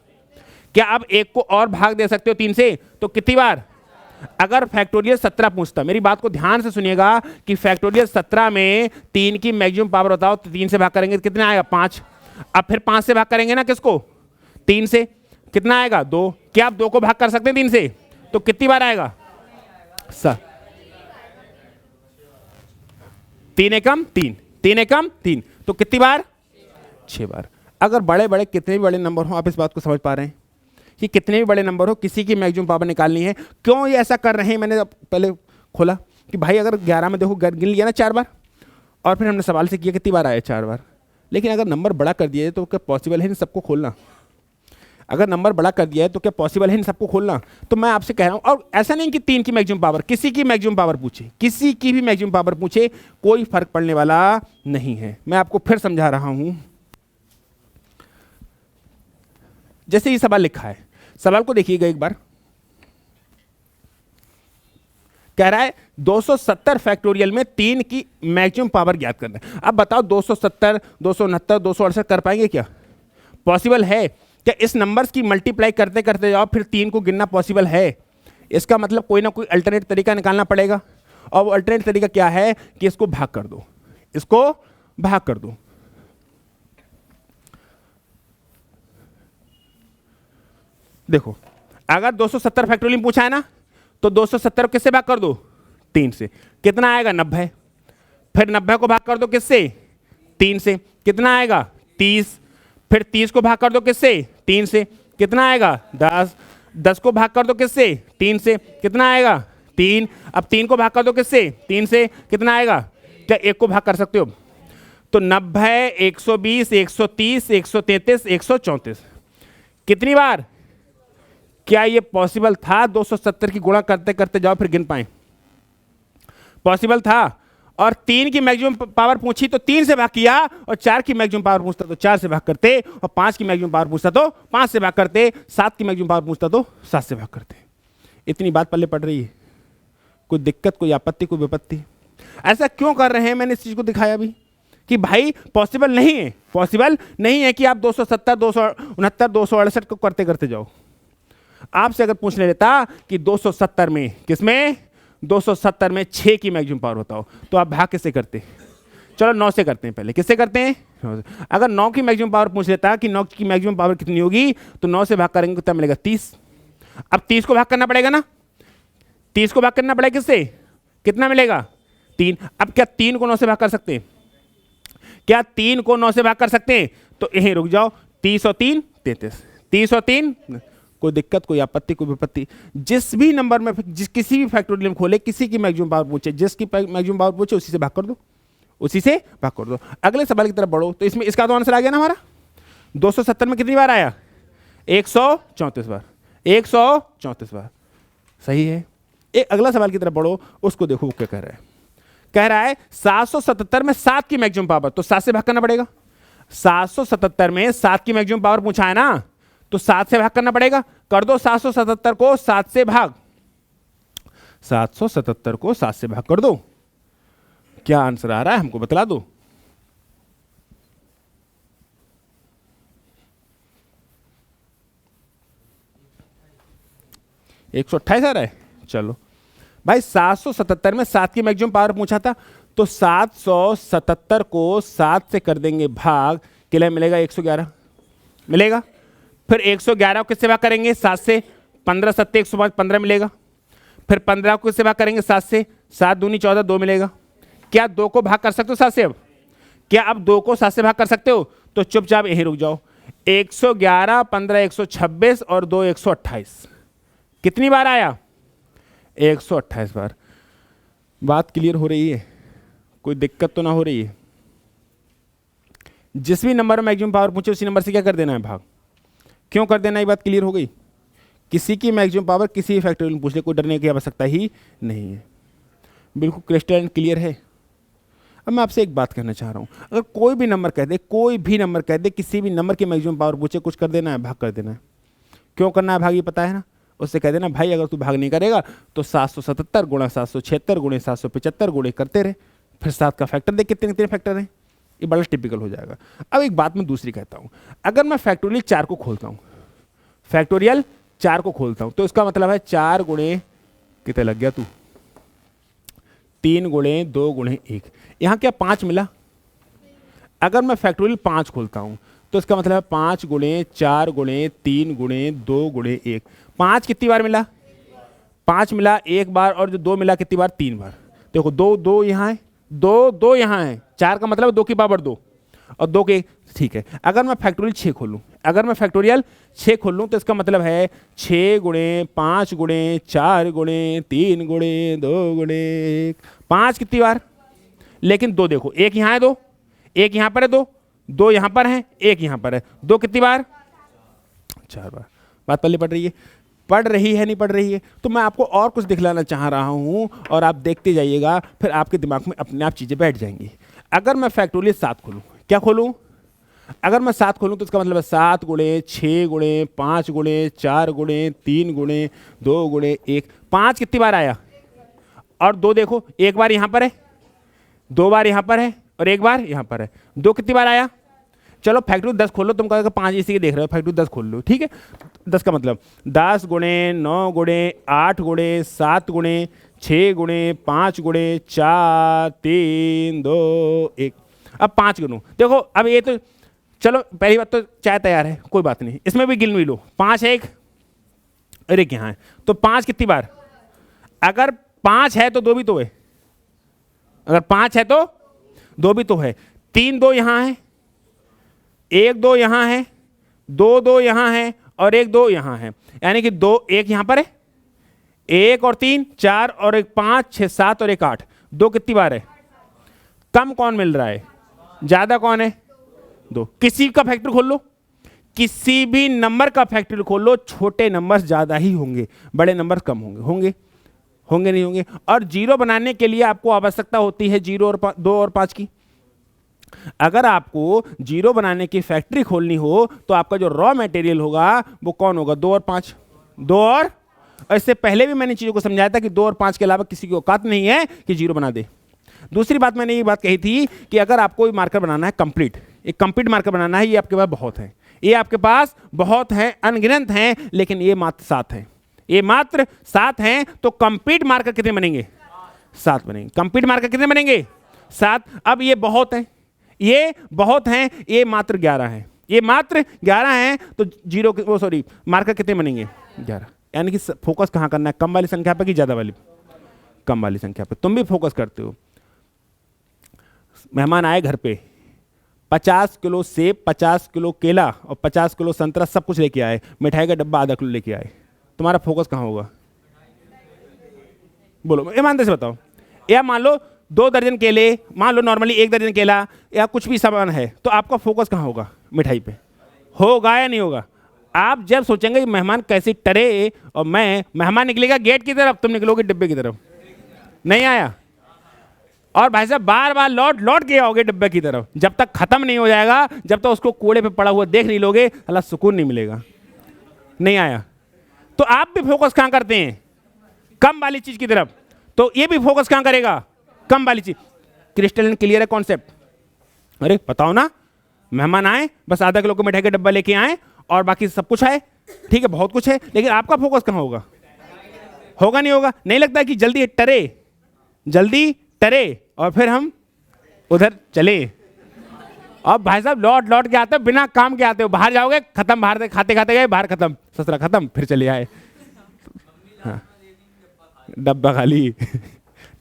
क्या आप 1 को और भाग दे सकते हो 3 से? तो कितनी बार? अगर फैक्टोरियल 17 पूछता, मेरी बात को ध्यान से सुनिएगा, कि फैक्टोरियल 17 में 3 की मैक्सिमम पावर बताओ, तो 3 से भाग करेंगे तो कितना आएगा? 5। अब फिर 5 से भाग करेंगे ना, किसको? 3 से। कितना आएगा? 2। क्या आप 2 को भाग कर सकते हैं 3 से? तो कितनी बार आएगा? 3 एकम 3, 3 एकम 3, तो कितनी बार? 6 बार। अगर बड़े बड़े कितने भी बड़े नंबर हो, आप इस बात को समझ पा रहे हैं? कि कितने भी बड़े नंबर हो किसी की मैक्सिमम पावर निकालनी है। क्यों ये ऐसा कर रहे हैं, मैंने पहले खोला कि भाई अगर 11 में देखो गिन लिया ना 4 बार, और फिर हमने सवाल से किया कितनी बार आया 4 बार, लेकिन अगर नंबर बड़ा कर दिया है तो क्या पॉसिबल है इन सबको खोलना? अगर नंबर बड़ा कर दिया है तो क्या पॉसिबल है इन सबको खोलना? तो मैं आपसे कह रहा हूं, और ऐसा नहीं कि 3 की मैक्सिमम पावर, किसी की मैक्सिमम पावर पूछे, किसी की भी मैक्सिमम पावर पूछे, कोई फर्क पड़ने वाला नहीं है। मैं आपको फिर समझा रहा हूं। जैसे ये सवाल लिखा है, सवाल को देखिएगा एक बार। कह रहा है 270 फैक्टोरियल में 3 की मैक्सिमम पावर ज्ञात करना है। अब बताओ 270, 269, 268 कर पाएंगे क्या? पॉसिबल है क्या? इस नंबर्स की मल्टीप्लाई करते करते जाओ फिर 3 को गिनना पॉसिबल है? इसका मतलब कोई ना कोई अल्टरनेट तरीका निकालना पड़ेगा, और वो अल्टरनेट तरीका क्या है कि इसको भाग कर दो, इसको भाग कर दो। देखो अगर 270 फैक्टोरियल पूछा है ना, तो 270 को किससे भाग कर दो? 3 से। कितना आएगा? 90। फिर 90 को भाग कर दो किससे? 3 से। कितना आएगा? 30। फिर 30 को भाग कर दो किससे? 3 से। कितना आएगा? 10। 10 को भाग कर दो किससे? 3 से। कितना आएगा? 3। अब 3 को भाग कर दो किससे? 3 से। कितना आएगा? क्या 1 को भाग कर सकते हो? तो 90, 120, 130, 133, 134। कितनी बार? क्या ये पॉसिबल था 270 की गुणा करते करते जाओ फिर गिन पाए? पॉसिबल था। और 3 की मैक्सिमम पावर पूछी तो 3 से भाग किया, और 4 की मैक्सिमम पावर पूछता तो 4 से भाग करते, और 5 की मैक्सिमम पावर पूछता तो 5 से भाग करते, 7 की मैक्सिमम पावर पूछता तो 7 से भाग करते। इतनी बात पल्ले पड़ रही है? कोई दिक्कत, कोई आपत्ति, कोई विपत्ति? ऐसा क्यों कर रहे हैं? मैंने इस चीज को दिखाया भी कि भाई पॉसिबल नहीं है, पॉसिबल नहीं है कि आप 270, 269, 268 को करते करते जाओ। आपसे अगर पूछने लेता कि 270 में, किसमें? 270 में 6 की मैक्सिमम पावर बताओ, तो आप भाग किससे करते? चलो 9 से करते हैं पहले। किससे करते हैं? अगर 9 की मैक्सिमम पावर पूछ लेता कि 9 की मैक्सिमम पावर कितनी होगी, तो 9 से भाग करेंगे कितना मिलेगा? 30। अब 30 को भाग करना पड़ेगा ना, 30 को भाग करना पड़ेगा किससे? कितना मिलेगा? 3। अब क्या 3 को 9 से भाग कर सकते हैं? क्या 3 को 9 से भाग कर सकते हैं? तो यहीं रुक जाओ। 30 और 3 33, 30 और 3, कोई दिक्कत, कोई आपत्ति, कोई विपत्ति? जिस भी नंबर में, जिस किसी भी फैक्टोरियल में खोले, किसी की मैक्सिमम पावर पूछे, जिसकी मैक्सिमम पावर पूछे उसी से भाग कर दो, उसी से भाग कर दो। अगले सवाल की तरफ बढ़ो, तो इसमें इसका तो आंसर आ गया ना हमारा। 270 में कितनी बार आया? 134 बार। 134 बार, सही है। एक अगला सवाल की तरफ बढ़ो, उसको देखो क्या कह रहा है। कह रहा है 777 में 7 की मैक्सिमम पावर, तो 7 से भाग करना पड़ेगा। 777 में 7 की मैक्सिमम पावर पूछा है ना, तो 7 से भाग करना पड़ेगा। कर दो 777 को 7 से भाग, 777 को 7 से भाग कर दो। क्या आंसर आ रहा है हमको बतला दो। एक 128 आ रहा है। चलो भाई 777 में 7 की मैक्सिमम पावर पूछा था, तो 777 को 7 से कर देंगे भाग, कितना मिलेगा? 111 मिलेगा। फिर 111 को किससे भाग करेंगे? 7 से। 15 7 105, 15 मिलेगा। फिर 15 को किससे भाग करेंगे? 7 से। 7 दूनी 14, 2 मिलेगा। क्या 2 को भाग कर सकते हो 7 से? अब क्या अब 2 को 7 से भाग कर सकते हो? तो चुपचाप यहीं रुक जाओ। 111, 15 126 और 2 128। कितनी बार आया? 128 बार। बात क्लियर हो रही है? कोई दिक्कत तो ना हो रही है? जिस भी नंबर में मैक्सिमम पावर पूछे उसी नंबर से क्या कर देना है? भाग। क्यों कर देना? ये बात क्लियर हो गई। किसी की मैक्सिमम पावर किसी फैक्टोरियल में पूछ ले, कोई डरने की आवश्यकता ही नहीं है। बिल्कुल क्रिस्टल एंड क्लियर है। अब मैं आपसे एक बात कहना चाह रहा हूँ, अगर कोई भी नंबर कह दे, कोई भी नंबर कह दे, किसी भी नंबर की मैक्सिमम पावर पूछे, कुछ कर देना है? भाग कर देना है। क्यों करना है भाग? ये पता है ना। उससे कह देना भाई अगर तू भाग नहीं करेगा तो 777 गुणा 776 गुणे 775 गुणे करते रहे, फिर 7 का फैक्टर देख कितने कितने फैक्टर हैं। ये बड़ा टिपिकल हो जाएगा। अब एक बात मैं दूसरी कहता हूँ, अगर मैं फैक्टोरियल 4 को खोलता हूँ, फैक्टोरियल 4 को खोलता हूँ, तो इसका मतलब है 4 गुणे कितने लग गया तू? 3 गुणे 2 गुणे 1। यहाँ क्या 5 मिला? अगर मैं फैक्टोरियल 5 खोलता हूँ तो इसका मतलब है 5 गुणे 4 गुणे 3 गुणे 2 गुणे 1। 5 कितनी बार मिला? 5 मिला एक बार, और जो 2 मिला कितनी बार? 3 बार। देखो 2 2 यहाँ है, 2 2 यहाँ है, 4 का मतलब 2 की पावर 2 और 2 के, ठीक है। अगर मैं फैक्टोरियल 6 खोलूँ, अगर मैं फैक्टोरियल 6 खोल लूँ तो इसका मतलब है 6 गुणे 5 गुणे 4 गुणे 3 गुणे 2 गुणे 1, 5 कितनी बार? लेकिन 2 देखो, एक यहाँ है 2, एक यहाँ पर है 2, 2 यहाँ पर है, एक यहाँ पर है, 2 कितनी बार? 4 बार। बात पल्ले पड़ रही है? पढ़ रही है नहीं पढ़ रही है? तो मैं आपको और कुछ दिखलाना चाह रहा हूँ और आप देखते जाइएगा, फिर आपके दिमाग में अपने आप चीज़ें बैठ जाएंगी। अगर मैं फैक्टोरियल 7 खोलूँ, क्या खोलूँ? अगर मैं 7 खोलूँ तो इसका मतलब है 7 गुणे 6 गुणे 5 गुणे 4 गुणे 3 गुणे 2 गुणे 1, 5 कितनी बार आया? और 2 देखो, एक बार यहाँ पर है, 2 बार यहाँ पर है और एक बार यहाँ पर है, 2 कितनी बार आया? चलो फैक्टोरियल 10 खोल लो, तुम कहोगे 5 इसी के देख रहे हो, फैक्टोरियल 10 खोल लो, ठीक है। 10 का मतलब 10 गुणे 9 गुणे 8 गुणे 7 गुणे 6 गुणे 5 गुणे 4 3 2 1। अब 5 गिनूँ, देखो अब ये तो चलो पहली बात तो चाय तैयार है, कोई बात नहीं, इसमें भी गिन भी लो, 5 है एक और एक यहाँ है, तो 5 कितनी बार? अगर 5 है तो 2 भी तो है, अगर 5 है तो 2 भी तो है, 3 2 यहाँ है, 1 2 यहाँ है, 2 2 यहाँ है और 1 2 यहाँ है, यानी कि 2 1 यहाँ पर है, 1 और 3 4 और 1 5 6 7 और 1 8, 2 कितनी बार है? कम कौन मिल रहा है, ज्यादा कौन है? 2। किसी का फैक्टर खोल लो, किसी भी नंबर का फैक्टर खोल लो, छोटे नंबर ज्यादा ही होंगे, बड़े नंबर कम होंगे, होंगे होंगे नहीं होंगे। और जीरो बनाने के लिए आपको आवश्यकता होती है 0 और 2 और 5 की। अगर आपको जीरो बनाने की फैक्ट्री खोलनी हो तो आपका जो रॉ मटेरियल होगा वो कौन होगा? 2 और 5। 2 और इससे पहले भी मैंने चीजों को समझाया था कि 2 और 5 के अलावा किसी की औकात नहीं है कि जीरो बना दे। दूसरी बात मैंने ये बात कही थी कि अगर आपको कोई मार्कर बनाना है कंप्लीट, एक कंप्लीट मार्कर बनाना है, ये आपके पास बहुत है, ये आपके पास बहुत है, अनगिनत हैं, लेकिन ये मात्र 7 है, ये मात्र 7 हैं, तो कंप्लीट मार्कर कितने बनेंगे? 7 बनेंगे। कंप्लीट मार्कर कितने बनेंगे? 7। अब ये बहुत है, ये बहुत हैं, ये मात्र 11 है, ये मात्र 11 हैं, तो जीरो वो सॉरी मार्कर कितने बनेंगे? 11। यानी कि फोकस कहाँ करना है? कम वाली संख्या पे कि ज्यादा वाली? कम वाली संख्या पे। तुम भी फोकस करते हो। मेहमान आए घर पे, 50 किलो सेब, 50 किलो केला और 50 किलो संतरा सब कुछ लेके आए, मिठाई का डब्बा आधा किलो लेके आए, तुम्हारा फोकस कहाँ होगा? बोलो ईमानदारी से बताओ। या मान लो 2 दर्जन केले, मान लो नॉर्मली 1 दर्जन केला या कुछ भी सामान है, तो आपका फोकस कहाँ होगा? मिठाई पे होगा या नहीं होगा? आप जब सोचेंगे कि मेहमान कैसे टरे और मेहमान निकलेगा गेट की तरफ, तुम निकलोगे डिब्बे की तरफ। नहीं आया? और भाई साहब बार बार लौट के आओगे डिब्बे की तरफ, जब तक खत्म नहीं हो जाएगा, जब तक उसको कूड़े पे पड़ा हुआ देख नहीं लोगे, अल्लाह सुकून नहीं मिलेगा। नहीं आया? तो आप भी फोकस कहाँ करते हैं? कम वाली चीज की तरफ। तो ये भी फोकस कहाँ करेगा? कम वाली चीज। क्रिस्टल क्लियर है कॉन्सेप्ट? अरे बताओ ना, मेहमान आए, बस आधा किलो का मिठाई का डब्बा लेके आए और बाकी सब कुछ है, ठीक है, बहुत कुछ है, लेकिन आपका फोकस कहाँ होगा? होगा नहीं होगा? नहीं लगता कि जल्दी टरे और फिर हम उधर चले। अब भाई साहब लौट के आते हो, बिना काम के आते हो, बाहर जाओगे खत्म, बाहर खाते खाते गए, बाहर खत्म, ससुरा खत्म, फिर चले आए, हाँ, डब्बा खाली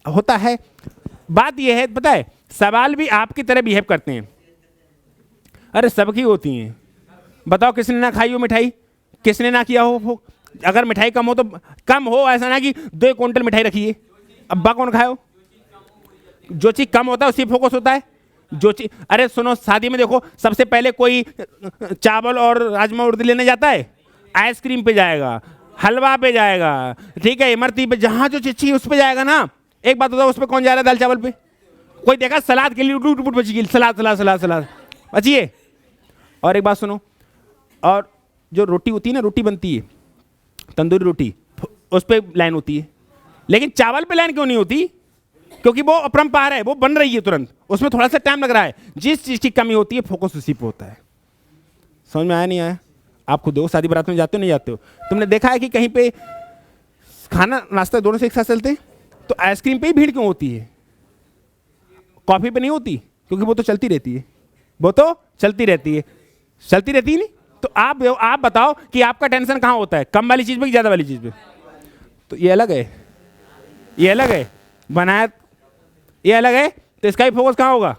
होता है। बात यह है, पता है, सवाल भी आपकी तरह बिहेव करते हैं। अरे सबकी होती हैं। बताओ किसने ना खाई हो मिठाई? किसने ना किया हो? अगर मिठाई कम हो तो कम हो, ऐसा ना कि 2 क्विंटल मिठाई रखी है, अब्बा कौन खाए हो? जो चीज कम होता है उसी फोकस होता है। जो चीज, अरे सुनो, शादी में देखो, सबसे पहले कोई चावल और राजमा उर्द लेने जाता है? आइसक्रीम पे जाएगा, हलवा पे जाएगा, ठीक है, इमरती पे, जहां जो चीज चाहिए उस पे जाएगा ना। एक बात बताओ, उस पे कौन जा रहा है दाल चावल पे? कोई देखा सलाद के लिए उठ बची, सलाद बचिए। और एक बात सुनो, और जो रोटी होती है ना, रोटी बनती है तंदूरी रोटी, उस पे लाइन होती है, लेकिन चावल पे लाइन क्यों नहीं होती? क्योंकि वो अपरंपार है, वो बन रही है तुरंत, उसमें थोड़ा सा टाइम लग रहा है। जिस चीज की कमी होती है फोकस उसी पे होता है। समझ में आया नहीं आया? आप खुद हो शादी बारात में जाते हो नहीं जाते हो? तुमने देखा है कि कहीं पे खाना नाश्ता दोनों से एक साथ चलते हैं, तो आइसक्रीम पे ही भीड़ क्यों होती है? कॉफी पे नहीं होती? क्योंकि वो तो चलती रहती है, वो तो चलती रहती है नहीं। तो आप बताओ कि आपका टेंशन कहाँ होता है, कम वाली चीज पे कि ज्यादा वाली चीज पे? तो ये अलग है, ये अलग है, बनाया ये अलग है, तो इसका ही फोकस कहाँ होगा?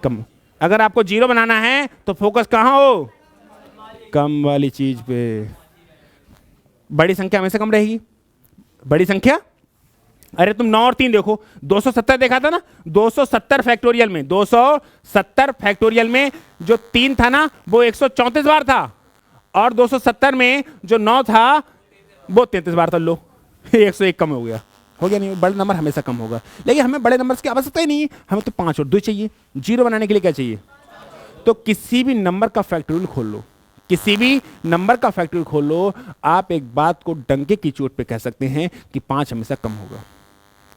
कम। अगर आपको जीरो बनाना है तो फोकस कहाँ हो? कम वाली चीज पे बड़ी संख्या हमेशा कम रहेगी। बड़ी संख्या, अरे तुम 9 और 3 देखो, 270 देखा था ना, 270 फैक्टोरियल में, 270 फैक्टोरियल में जो 3 था ना वो 134 बार था, और 270 में जो 9 था वो 33 बार था। लो 101 कम हो गया नहीं? बड़ा नंबर हमेशा कम होगा, लेकिन हमें बड़े नंबर्स की आवश्यकता ही नहीं है, हमें तो 5 और 2 चाहिए। जीरो बनाने के लिए क्या चाहिए? तो किसी भी नंबर का फैक्टोरियल खोल लो, किसी भी नंबर का फैक्टोरियल खोल लो, आप एक बात को डंके की चोट पे कह सकते हैं कि 5 हमेशा कम होगा,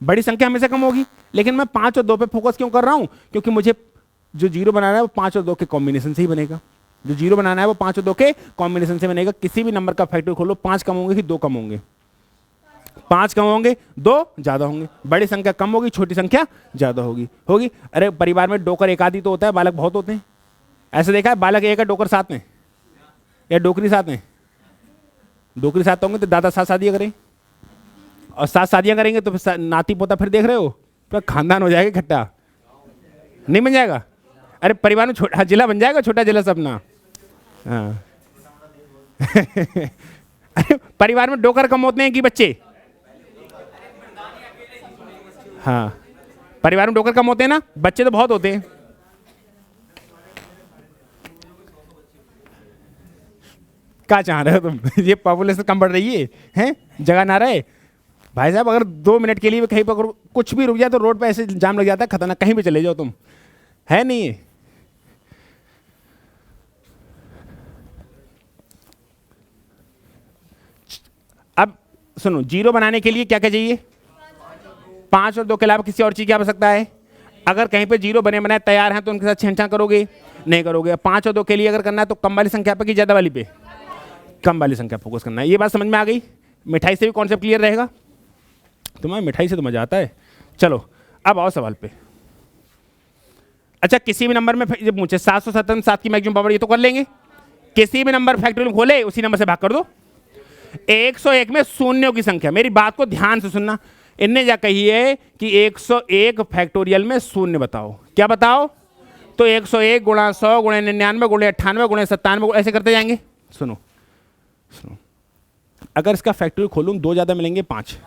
बड़ी संख्या हमेशा कम होगी। लेकिन मैं 5 और 2 पे फोकस क्यों कर रहा हूं? क्योंकि मुझे जो जीरो बनाना है वो 5 और 2 के कॉम्बिनेशन से ही बनेगा। जो जीरो बनाना है वो 5 और 2 के कॉम्बिनेशन से बनेगा। किसी भी नंबर का फैक्टोरियल खोलो, 5 कम होंगे कि 2 कम होंगे? 5 कम होंगे, 2 ज्यादा होंगे। बड़ी संख्या कम होगी, छोटी संख्या ज्यादा होगी। अरे परिवार में डोकर एक आदि तो होता है, बालक बहुत होते हैं। ऐसे देखा है? बालक एक है, डोकर 7 में या डोकरी 7 में? डोकरी 7 होंगे तो दादा 7 शादियां करें, और 7 शादियां करेंगे तो फिर नाती पोता, फिर देख रहे हो तो खानदान हो जाएगा इकट्ठा, नहीं बन जाएगा? अरे परिवार में छोटा जिला बन जाएगा, छोटा जिला सपना। हाँ अरे परिवार में डोकर कम होते हैं कि बच्चे? हाँ, परिवार में डोकर कम होते हैं ना, बच्चे तो बहुत होते हैं। क्या चाह रहे हो तुम? ये पॉपुलेशन कम बढ़ रही है जगह ना रहे भाई साहब। अगर 2 मिनट के लिए भी कहीं पर कुछ भी रुक जाए तो रोड पे ऐसे जाम लग जाता है खतरनाक, कहीं भी चले जाओ तुम, है नहीं है? अब सुनो, जीरो बनाने के लिए क्या क्या चाहिए? 5 और 2 के अलावा किसी और चीज की आवश्यकता है? अगर कहीं पे जीरो बने बनाए तैयार हैं तो उनके साथ छेड़छाड़ करोगे? नहीं करोगे। 5 और 2 के लिए अगर करना है तो कम वाली संख्या पे कि ज्यादा वाली पे? कम वाली संख्या फोकस करना है। ये बात समझ में आ गई? मिठाई से भी कॉन्सेप्ट क्लियर रहेगा? तुम्हारी मिठाई से तो मजा आता है। चलो अब आओ सवाल पे। अच्छा, किसी भी नंबर में जब पूछे 770 में 7 की मैक्सिमम पावर, ये तो कर लेंगे। किसी भी नंबर फैक्टोरियल खोले उसी नंबर से भाग कर दो। 101 में शून्यों की संख्या, मेरी बात को ध्यान से सुनना, इनने क्या कही है कि 101 फैक्टोरियल में शून्य बताओ। क्या बताओ? तो 101 गुणा 100 गुणा 99 गुणा 98 गुणा 97 ऐसे करते जाएंगे। सुनो, अगर इसका फैक्टोरियल खोलूं 2 ज्यादा मिलेंगे 5,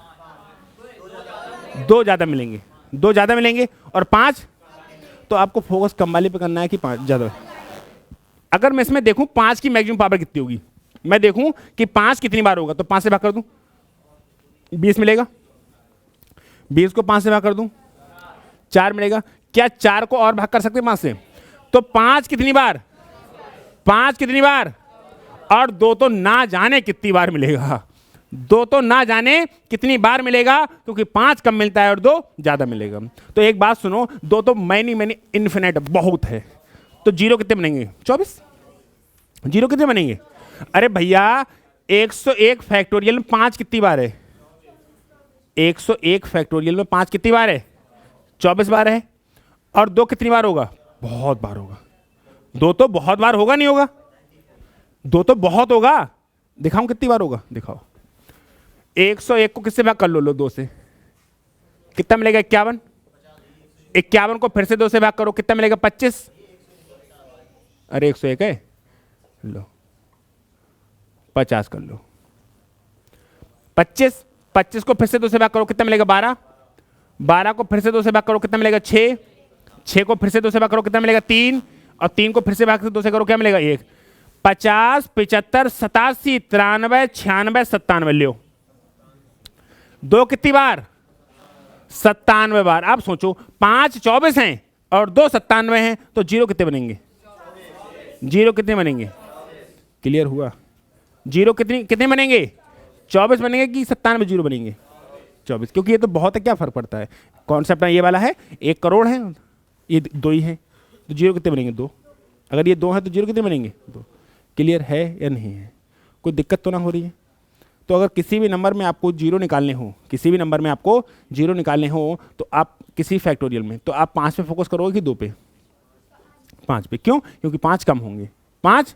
2 ज्यादा मिलेंगे, 2 ज्यादा मिलेंगे और 5, तो आपको फोकस कम वाले पे करना है कि 5 ज्यादा। अगर मैं इसमें देखूं 5 की मैक्सिमम पावर कितनी होगी, मैं देखूं कि 5 कितनी बार होगा, तो 5 से भाग कर दूं, 20 मिलेगा। 20 को 5 से भाग कर दूं, 4 मिलेगा। क्या 4 को और भाग कर सकते हैं 5 से? तो 5 कितनी बार? 5 कितनी बार? और 2 तो ना जाने कितनी बार मिलेगा, 2 तो ना जाने कितनी बार मिलेगा, क्योंकि 5 कम मिलता है और 2 ज्यादा मिलेगा। तो एक बात सुनो, 2 तो मैनी इन्फिनिट बहुत है, तो जीरो कितने बनेंगे? 24। जीरो कितने बनेंगे? अरे भैया 101 फैक्टोरियल में 5 कितनी बार है? 101 फैक्टोरियल में 5 कितनी बार है? 24 बार है। और 2 कितनी बार होगा? बहुत बार होगा। 2 तो बहुत बार होगा, नहीं होगा? 2 तो बहुत होगा। दिखाऊं कितनी बार होगा? दिखाओ। 101 को किससे भाग कर लो? 2 से। कितना मिलेगा? 51। 51 को फिर से 2 से भाग करो, कितना मिलेगा? 25। अरे 101 है, लो 50 कर लो। 25 को फिर से 2 से भाग करो, कितना मिलेगा? 12 को फिर से 2 से भाग करो, कितना मिलेगा? 6 को फिर से 2 से भाग करो, कितना मिलेगा? 3 और 3 को फिर से भाग 2 से करो, क्या मिलेगा? 1। 50, 75, 87, 93, 96, 97 लो। 2 कितनी बार? 97 बार। आप सोचो 5 24 हैं और 2 97 हैं, तो जीरो कितने बनेंगे? जीरो कितने बनेंगे? क्लियर हुआ? जीरो कितने बनेंगे? 24 बनेंगे कि 97 जीरो बनेंगे? 24। क्योंकि ये तो बहुत है, क्या फर्क पड़ता है? कॉन्सेप्ट ये वाला है, 1 करोड़ है, ये 2 ही है, तो जीरो कितने बनेंगे? 2। अगर ये 2 है तो जीरो कितने बनेंगे? 2। क्लियर है या नहीं है? कोई दिक्कत तो ना हो रही है? तो अगर किसी भी नंबर में आपको जीरो निकालने हो, किसी भी नंबर में आपको जीरो निकालने हो, तो आप किसी फैक्टोरियल में, तो आप 5 पे फोकस करोगे कि 2 पे? 5 पे। क्यों? क्योंकि 5 कम होंगे। 5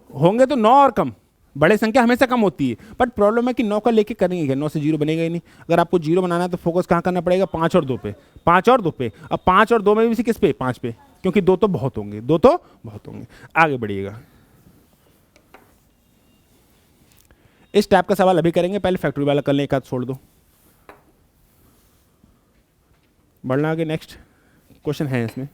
होंगे तो 9 और कम, बड़े संख्या हमेशा कम होती है। बट प्रॉब्लम है कि 9 का लेके करेंगे क्या? 9 से जीरो बनेगा ही नहीं। अगर आपको जीरो बनाना है तो फोकस कहाँ करना पड़ेगा? 5 और 2 पे। 5 और 2 पे। अब 5 और 2 में भी किस पे? 5 पे, क्योंकि 2 तो बहुत होंगे, 2 तो बहुत होंगे। आगे बढ़िएगा। इस टाइप का सवाल अभी करेंगे, पहले फैक्टोरियल वाला कर लें, एक आध छोड़ दो। बढ़ना आगे, नेक्स्ट क्वेश्चन है इसमें,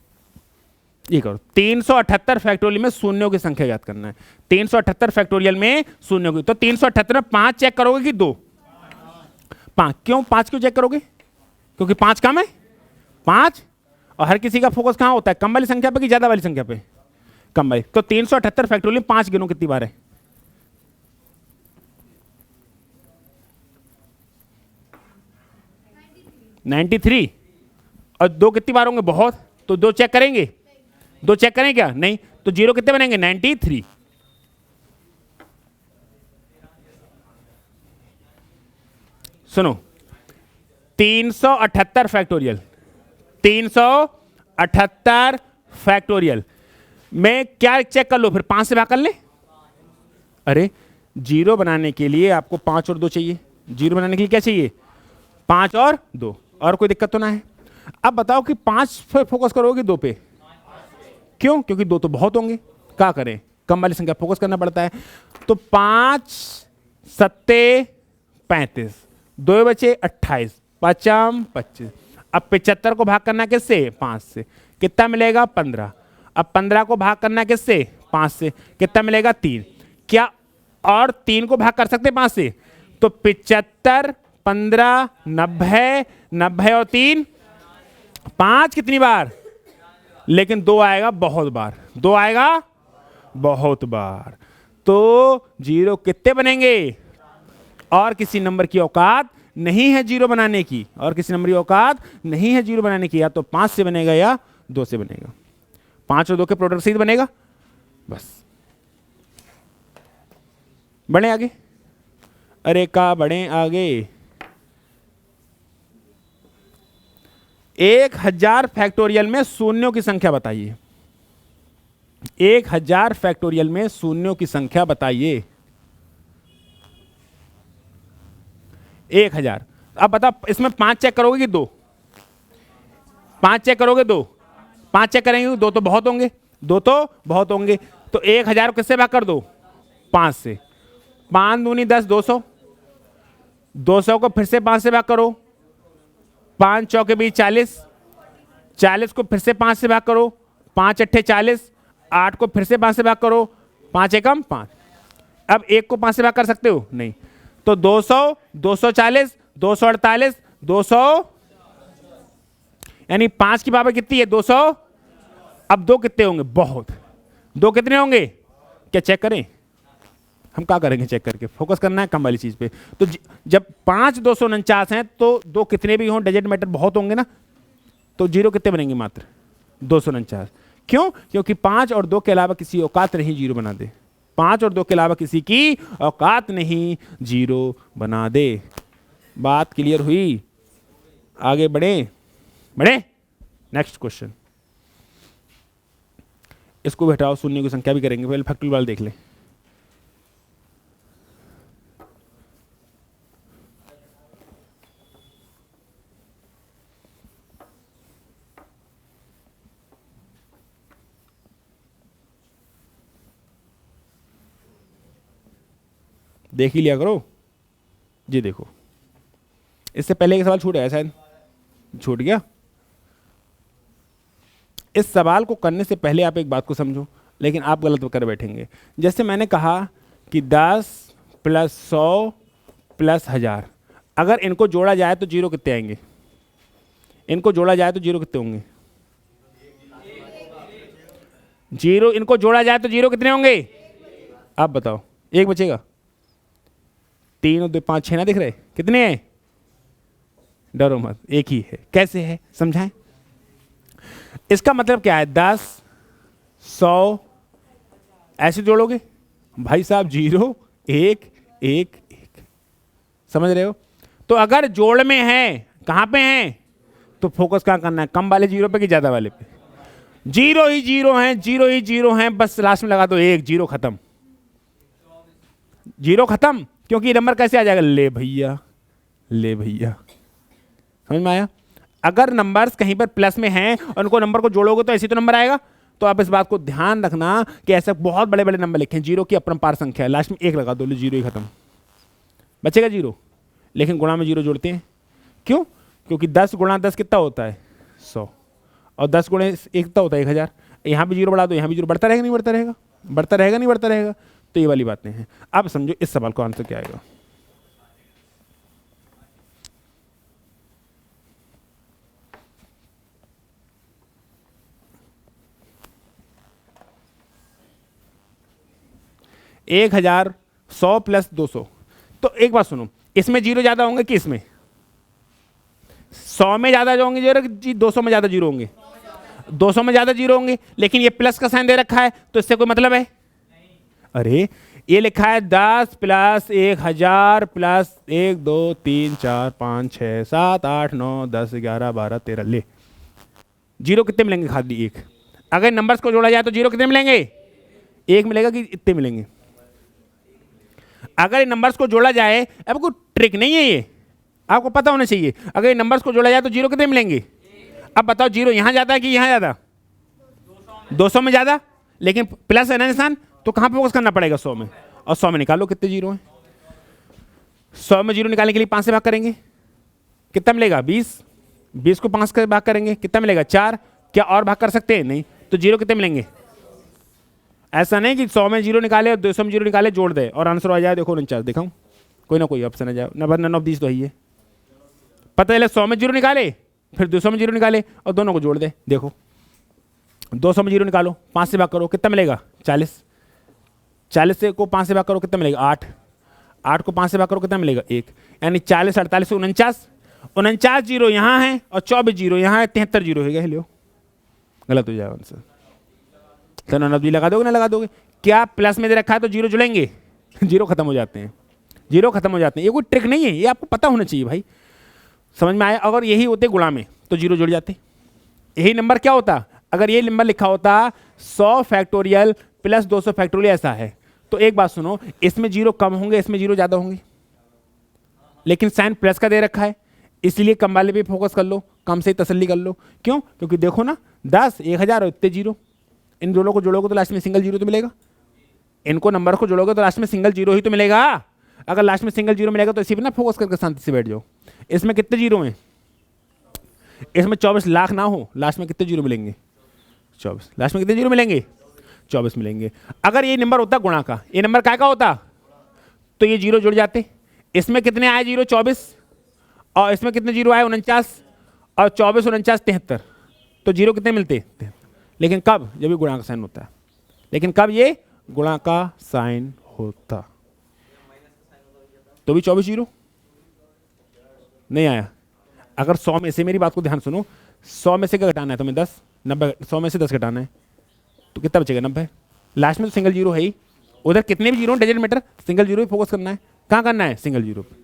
ये करो 378 फैक्टोरियल में शून्यों की संख्या ज्ञात करना है। 378 फैक्टोरियल में शून्यों की, तो 378 में 5 चेक करोगे कि 2? 5 क्यों? 5 क्यों चेक करोगे? क्योंकि 5 कम है 5, और हर किसी का फोकस कहां होता है, कम वाली संख्या पे कि ज्यादा वाली संख्या पे? कम वाली। तो 378 फैक्टोरियल 5 गिनो कितनी बार है? 93। और 2 कितनी बार होंगे? बहुत। तो 2 चेक करेंगे? 2 चेक करें क्या? नहीं। तो 0 कितने बनेंगे? 93। सुनो, 378 फैक्टोरियल, 378 फैक्टोरियल में क्या चेक कर लो फिर? 5 से भाग कर ले। अरे 0 बनाने के लिए आपको 5 और 2 चाहिए। 0 बनाने के लिए क्या चाहिए? 5 और 2। और कोई दिक्कत तो ना है? अब बताओ कि 5 पे फोकस करोगे 2 पे? क्यों? क्योंकि 2 तो बहुत होंगे, क्या करें, कम वाली संख्या फोकस करना पड़ता है। तो 5 सत्ते 35, 2 बचे 28, 5 25। अब 75 को भाग करना किससे? 5 से, कितना मिलेगा? 15। अब 15 को भाग करना किससे? 5 से, कितना मिलेगा? 3। क्या और 3 को भाग कर सकते 5 से? तो 75, 15, 90, 90 और 3, 5 कितनी बार? लेकिन 2 आएगा बहुत बार, 2 आएगा बहुत बार। तो 0 कितने बनेंगे? और किसी नंबर की औकात नहीं है 0 बनाने की, और किसी नंबर की औकात नहीं है 0 बनाने की। या तो 5 से बनेगा या 2 से बनेगा। 5 और 2 के प्रोडक्ट से ही बनेगा। बस बढ़े आगे, अरे का बढ़े आगे। 1000 फैक्टोरियल में शून्यों की संख्या बताइए। 1000 फैक्टोरियल में शून्यों की संख्या बताइए। 1000। अब बता, इसमें 5 चेक करोगे कि 2? 5 चेक करोगे? 2। 5 चेक करेंगे? 2 तो बहुत होंगे, 2 तो बहुत होंगे। तो 1000 किससे भाग कर दो? 5 से। 5 दूनी 10, 200। 200 को फिर से 5 से भाग करो। 5 चौके 20, 40। 40 को फिर से 5 से भाग करो। 5 अट्ठे 40। 8 को फिर से 5 से भाग करो। 5 एकम 5। अब 1 को 5 से भाग कर सकते हो? नहीं। तो 200, 240, 248, 200, यानी 5 की पावर कितनी है? 200। अब 2 कितने होंगे? बहुत। 2 कितने होंगे? क्या चेक करें? हम क्या करेंगे चेक करके? फोकस करना है कम वाली चीज पे। तो जब 5 249 हैं तो 2 कितने भी हों, डजंट मैटर, बहुत होंगे ना। तो 0 कितने बनेंगे? मात्र 249। क्यों? क्योंकि 5 और 2 के अलावा किसी औकात नहीं 0 बना दे। 5 और 2 के अलावा किसी की औकात नहीं 0 बना दे। बात क्लियर हुई? आगे बढ़े? बढ़े? Next question. इसको भी हटाओ, शून्य की संख्या भी करेंगे, पहले फैक्टोरियल वाला देख ले। देख ही लिया करो जी। देखो, इससे पहले एक सवाल छूट गया, शायद छूट गया। इस सवाल को करने से पहले आप एक बात को समझो, लेकिन आप गलत कर बैठेंगे। जैसे मैंने कहा कि 10 + 100 + 1000, अगर इनको जोड़ा जाए तो 0 कितने आएंगे? इनको जोड़ा जाए तो 0 कितने होंगे? 0 इनको जोड़ा जाए तो 0 कितने होंगे? आप बताओ। 1 बचेगा। 3 और 2 5 6 ना दिख रहे? कितने हैं? डरो मत, एक ही है। कैसे है समझाएं? इसका मतलब क्या है? 10 100 ऐसे जोड़ोगे भाई साहब, 0 1 1 1। समझ रहे हो? तो अगर जोड़ में है, कहां पे हैं, तो फोकस कहां करना है? कम वाले 0 पे कि ज्यादा वाले पे? 0 ही 0 हैं, 0 ही 0 हैं, बस लास्ट में लगा दो 1, 0 खत्म। 0 खत्म। क्योंकि नंबर कैसे आ जाएगा? ले भैया, ले भैया। समझ में आया? अगर नंबर्स कहीं पर प्लस में हैं और उनको नंबर को जोड़ोगे तो ऐसे तो नंबर आएगा। तो आप इस बात को ध्यान रखना कि ऐसे बहुत बड़े बड़े नंबर लिखे हैं, 0 की अपरंपार संख्या है, लास्ट में 1 लगा दो, 0 ही खत्म। बचेगा 0, लेकिन गुणा में 0 जोड़ते हैं। क्यों? क्योंकि 10 गुणा 10 कितना होता है 100, और 10 गुणे 1 कितना होता है 1000। यहाँ भी 0 बढ़ा दो, यहाँ भी 0, बढ़ता रहेगा नहीं बढ़ता रहेगा, बढ़ता रहेगा नहीं बढ़ता रहेगा। तो ये वाली बातें हैं। अब समझो इस सवाल को आंसर क्या आएगा। एक 1000 100 प्लस 200। तो एक बात सुनो, इसमें 0 ज्यादा होंगे कि इसमें? 100 में ज्यादा जो होंगे 0 जी, 200 में ज्यादा 0 होंगे, 200 में ज्यादा 0 होंगे। लेकिन ये प्लस का साइन दे रखा है, तो इससे कोई मतलब है? अरे ये लिखा है 10 प्लस 1000 प्लस 1 2 3 4 5 6 7 8 9 10 11 12 13, ले 0 कितने मिलेंगे? खाली 1। अगर नंबर्स को जोड़ा जाए तो 0 कितने मिलेंगे? 1 मिलेगा कि इतने मिलेंगे? अगर इन नंबर्स को जोड़ा जाए, अब कोई ट्रिक नहीं है ये, आपको पता होना चाहिए। अगर इन नंबर्स को जोड़ा जाए तो 0 कितने मिलेंगे? अब बताओ 0 यहां जाता है कि यहां ज्यादा? 200 में ज्यादा, लेकिन प्लस है ना निशान, तो कहां फोकस करना पड़ेगा? 100 में। और 100 में निकालो कितने 0 हैं। 100 में 0 निकालने के लिए 5 से भाग करेंगे, कितना मिलेगा? 20। 20 को 5 से भाग करेंगे, कितना मिलेगा? 4। क्या और भाग कर सकते हैं? नहीं। तो 0 कितने मिलेंगे? ऐसा नहीं कि 100 में 0 निकाले और 200 में 0 निकाले जोड़ दे और आंसर आ जाए। देखो 49 दिखाऊं, कोई ना कोई ऑप्शन आ जाए। नंबर ऑफ 20 तो ही है। पता चले 100 में 0 निकाले, फिर 200 में 0 निकाले और दोनों को जोड़ दे। देखो 200 में 0 निकालो, 5 से भाग करो, कितना मिलेगा? 40। 40 से को 5 से भाग करो, कितना मिलेगा? 8। 8 को 5 से भाग करो, कितना मिलेगा? 1। यानी 40 48 से 49, 49 0 यहाँ है और 24 0 यहाँ है, 73 0 हो गया। लो गलत हो जाएगा आंसर। तो नब्बी लगा दोगे ना? लगा दोगे। क्या प्लस में दे रखा है तो 0 जुड़ेंगे? 0 खत्म हो जाते हैं, 0 खत्म हो जाते हैं। ये कोई ट्रिक नहीं है, ये आपको पता होना चाहिए भाई। समझ में आया? अगर यही होते गुणा में तो 0 जुड़ जाते। यही नंबर क्या होता? अगर ये नंबर लिखा होता 100 फैक्टोरियल प्लस 200 फैक्टोरियल ऐसा है, तो एक बात सुनो, इसमें 0 कम होंगे, इसमें 0 ज्यादा होंगे, लेकिन साइन प्लस का दे रखा है, इसलिए कम वाले पे फोकस कर लो, कम से तसल्ली कर लो। क्यों? क्योंकि देखो ना 10 1000 और इतने 0, इन दोनों को जोड़ोगे तो लास्ट में सिंगल 0 तो मिलेगा। इनको नंबर को जोड़ोगे तो लास्ट में सिंगल 0 ही तो मिलेगा। अगर लास्ट में सिंगल 0 मिलेगा तो इसी पे ना फोकस करके शांति से बैठ जाओ। इसमें कितने 0 हैं? इसमें 24 लाख ना हो, लास्ट में कितने 0 मिलेंगे? 24। लास्ट में कितने 0 मिलेंगे? 24 मिलेंगे। अगर ये नंबर होता गुणा का, ये नंबर काय का होता, तो ये 0 जुड़ जाते। इसमें कितने आए 0? 24। और इसमें कितने 0 आए? 49। और 24 49 73, तो 0 कितने मिलते? लेकिन कब? जब ये गुणा का साइन होता है। लेकिन कब ये गुणा का साइन होता? तो भी 24 0 नहीं आया। अगर 100 में से, मेरी बात को ध्यान सुनो, 100 में से क्या घटाना है तुम्हें? 10। 90। 100 में से 10 घटाना है तो कितना बचेगा? 90। लास्ट में तो सिंगल 0 है ही, उधर कितने भी 0 डजंट मैटर, सिंगल 0 पे फोकस करना है। कहाँ करना है? सिंगल 0 पे।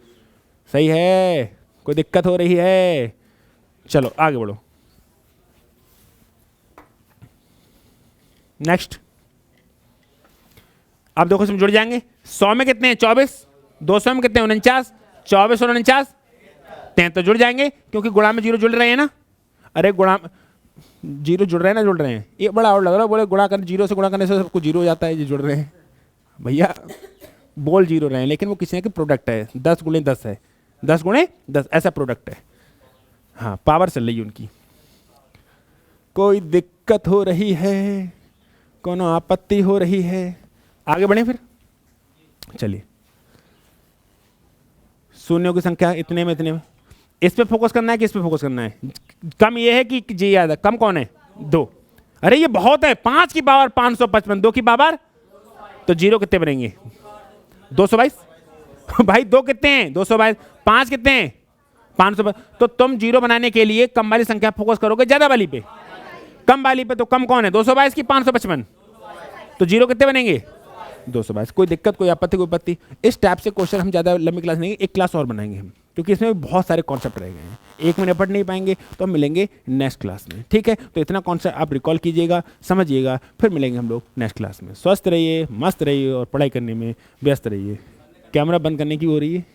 सही है? कोई दिक्कत हो रही है? चलो आगे बढ़ो। नेक्स्ट। अब देखो इसमें जुड़ जाएंगे। 100 में कितने हैं? 24। 200 में कितने? 49। 24 और 49 73 जुड़ जाएंगे, क्योंकि गुणा में 0 जुड़ रहे हैं ना। अरे गुणा 0 जुड़ रहे हैं ना, जुड़ रहे हैं। ये बड़ा और लग रहा है, बोले गुणा कर 0 से गुणा करने से सबको 0 हो जाता है। ये जुड़ रहे हैं भैया, बोल 0 रहे हैं, लेकिन वो किसी के प्रोडक्ट है। 10 गुणे 10 है, 10 गुणे 10 ऐसा प्रोडक्ट है। हाँ, पावर चल रही है उनकी। कोई दिक्कत हो रही है? कोनो आपत्ति हो रही है? आगे बढ़े फिर। चलिए, शून्यों की संख्या इतने में इतने में, इस पे फोकस करना है कि इस पे फोकस करना है? कम ये है कि जी याद है? कम कौन है? 2। अरे ये बहुत है, 5 की पावर 555, 2 की पावर, तो 0 कितने बनेंगे? 222। भाई 2 कितने हैं? 222। 5 कितने हैं? 500। तो तुम 0 बनाने के लिए कम वाली संख्या फोकस करोगे ज्यादा वाली पे? कम वाली पे। तो कम कौन है? 222 की 555, तो 0 कितने बनेंगे? 222। कोई दिक्कत, कोई आपत्ति, कोई आपत्ति? इस टाइप से क्वेश्चन हम ज़्यादा लंबी क्लास नहीं, एक क्लास और बनाएंगे हम, क्योंकि इसमें बहुत सारे कॉन्सेप्ट रह गए हैं, एक में निपट नहीं पाएंगे, तो हम मिलेंगे नेक्स्ट क्लास में। ठीक है? तो इतना कॉन्सेप्ट आप रिकॉल कीजिएगा, समझिएगा, फिर मिलेंगे हम लोग नेक्स्ट क्लास में। स्वस्थ रहिए, मस्त रहिए और पढ़ाई करने में व्यस्त रहिए। कैमरा बंद करने की हो रही है।